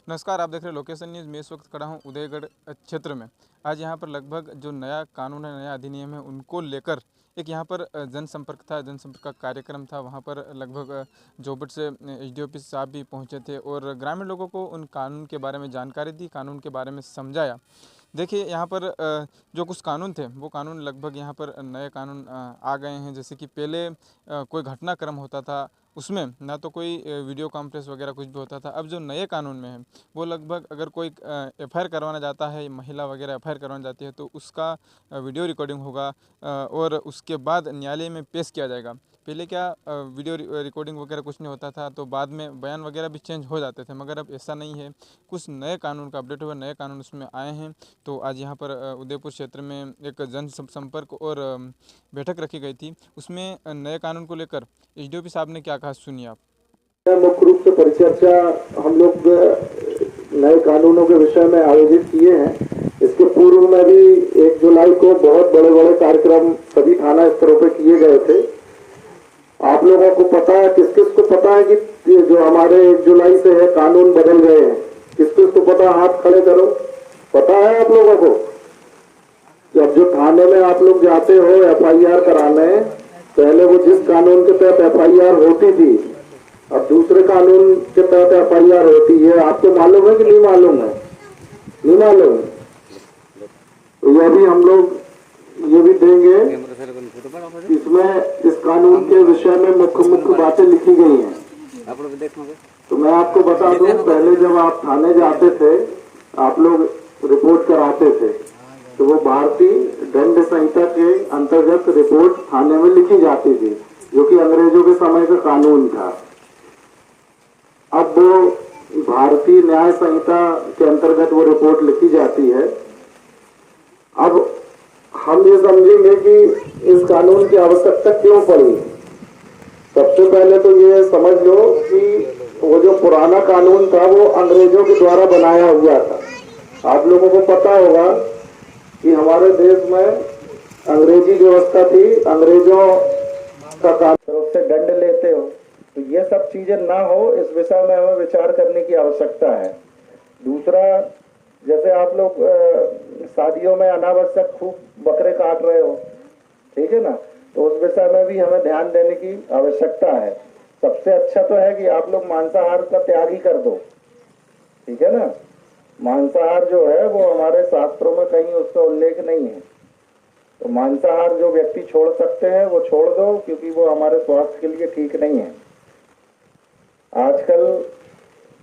नमस्कार, आप देख रहे हैं लोकेशन न्यूज़। मैं इस वक्त खड़ा हूं उदयगढ़ क्षेत्र में। आज यहां पर लगभग जो नया कानून है, नया अधिनियम है, उनको लेकर एक यहां पर जनसंपर्क था, जनसंपर्क का कार्यक्रम था। वहां पर लगभग जोबट से एसडीओपी साहब भी पहुंचे थे और ग्रामीण लोगों को उन कानून के बारे में जानकारी दी, कानून के बारे में समझाया। देखिए यहाँ पर जो कुछ कानून थे वो कानून लगभग यहाँ पर नए कानून आ गए हैं। जैसे कि पहले कोई घटनाक्रम होता था, उसमें ना तो कोई वीडियो कॉन्फ्रेंस वगैरह कुछ भी होता था। अब जो नए कानून में है वो लगभग अगर कोई एफआईआर करवाना जाता है, महिला वगैरह एफआईआर करवाना जाती है, तो उसका वीडियो रिकॉर्डिंग होगा और उसके बाद न्यायालय में पेश किया जाएगा। पहले क्या वीडियो रिकॉर्डिंग वगैरह कुछ नहीं होता था, तो बाद में बयान वगैरह भी चेंज हो जाते थे, मगर अब ऐसा नहीं है। कुछ नए कानून का अपडेट हुआ, नए कानून उसमें आए हैं। तो आज यहाँ पर उदयपुर क्षेत्र में एक जन संपर्क और बैठक रखी गई थी। उसमें नए कानून को लेकर एसडीओपी साहब ने क्या कहा, सुनिए आप। मुख्य रूप से परिचर्चा हम लोग नए कानूनों के विषय में आयोजित किए हैं। इसके पूर्व में भी 1 जुलाई को बहुत बड़े बड़े कार्यक्रम सभी थाना स्तरों पे किए गए थे। आप लोगों को पता है, किस किस को पता है कि जो हमारे 1 जुलाई से है कानून बदल गए हैं? किस किस को पता? हाथ खड़े करो। पता है आप लोगों को? जब जो थाने में आप लोग जाते हो एफआईआर कराने, पहले वो जिस कानून के तहत एफआईआर होती थी, अब दूसरे कानून के तहत एफआईआर होती है। आपको मालूम है कि नहीं मालूम है? नहीं मालूम। तो यह भी हम लोग ये भी देंगे। इसमें इस कानून के विषय में मुख्य बातें लिखी गई हैं। तो मैं आपको बता दूं, पहले जब आप थाने जाते थे, आप लोग रिपोर्ट कराते थे, तो वो भारतीय दंड संहिता के अंतर्गत रिपोर्ट थाने में लिखी जाती थी, जो कि अंग्रेजों के समय का कानून था। अब वो भारतीय न्याय संहिता के अंतर्गत वो रिपोर्ट लिखी जाती है। अब हम ये समझेंगे कि इस कानून की आवश्यकता क्यों पड़ी। सबसे पहले तो ये समझ लो कि वो जो पुराना कानून था वो अंग्रेजों के द्वारा बनाया हुआ था। आप लोगों को पता होगा कि हमारे देश में अंग्रेजी व्यवस्था थी, अंग्रेजों का कानून से दंड लेते हो, तो ये सब चीजें ना हो, इस विषय में हमें विचार करने की आवश्यकता है। दूसरा, जैसे आप लोग शादियों में अनावश्यक खूब बकरे काट रहे हो, ठीक है ना, तो उस विषय में भी हमें ध्यान देने की आवश्यकता है। सबसे अच्छा तो है कि आप लोग मांसाहार का त्याग ही कर दो, ठीक है ना। मांसाहार जो है वो हमारे शास्त्रों में कहीं उसका उल्लेख नहीं है। तो मांसाहार जो व्यक्ति छोड़ सकते हैं वो छोड़ दो, क्योंकि वो हमारे स्वास्थ्य के लिए ठीक नहीं है। आजकल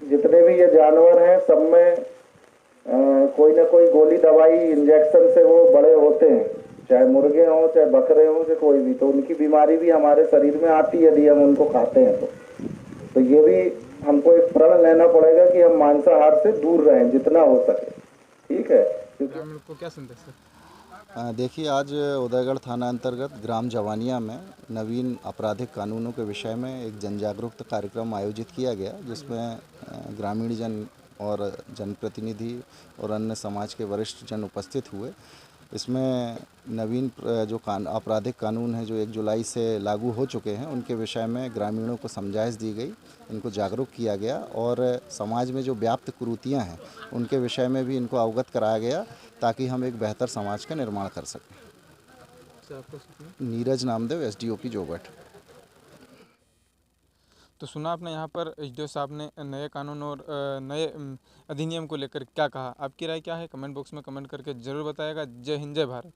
जितने भी ये जानवर हैं, सब में कोई ना कोई गोली दवाई इंजेक्शन से वो बड़े होते हैं, चाहे मुर्गे हों, चाहे बकरे हों, चाहे कोई भी। तो उनकी बीमारी भी हमारे शरीर में आती है यदि हम उनको खाते हैं तो ये भी हमको एक प्रण लेना पड़ेगा कि हम मांसाहार से दूर रहें जितना हो सके, ठीक है। आपको क्या संदेश है? देखिए, आज उदयगढ़ थाना अंतर्गत ग्राम जवानिया में नवीन आपराधिक कानूनों के विषय में एक जन जागरूकता कार्यक्रम आयोजित किया गया, जिसमें ग्रामीण जन और जनप्रतिनिधि और अन्य समाज के वरिष्ठ जन उपस्थित हुए। इसमें नवीन जो आपराधिक कानून है जो 1 जुलाई से लागू हो चुके हैं, उनके विषय में ग्रामीणों को समझाइश दी गई, इनको जागरूक किया गया और समाज में जो व्याप्त कुरीतियां हैं उनके विषय में भी इनको अवगत कराया गया, ताकि हम एक बेहतर समाज का निर्माण कर सकें। नीरज नामदेव, एसडीओपी जोबट। तो सुना आपने यहाँ पर एसडीओ साहब ने नए कानून और नए अधिनियम को लेकर क्या कहा। आपकी राय क्या है? कमेंट बॉक्स में कमेंट करके ज़रूर बताएगा। जय हिंद, जय भारत।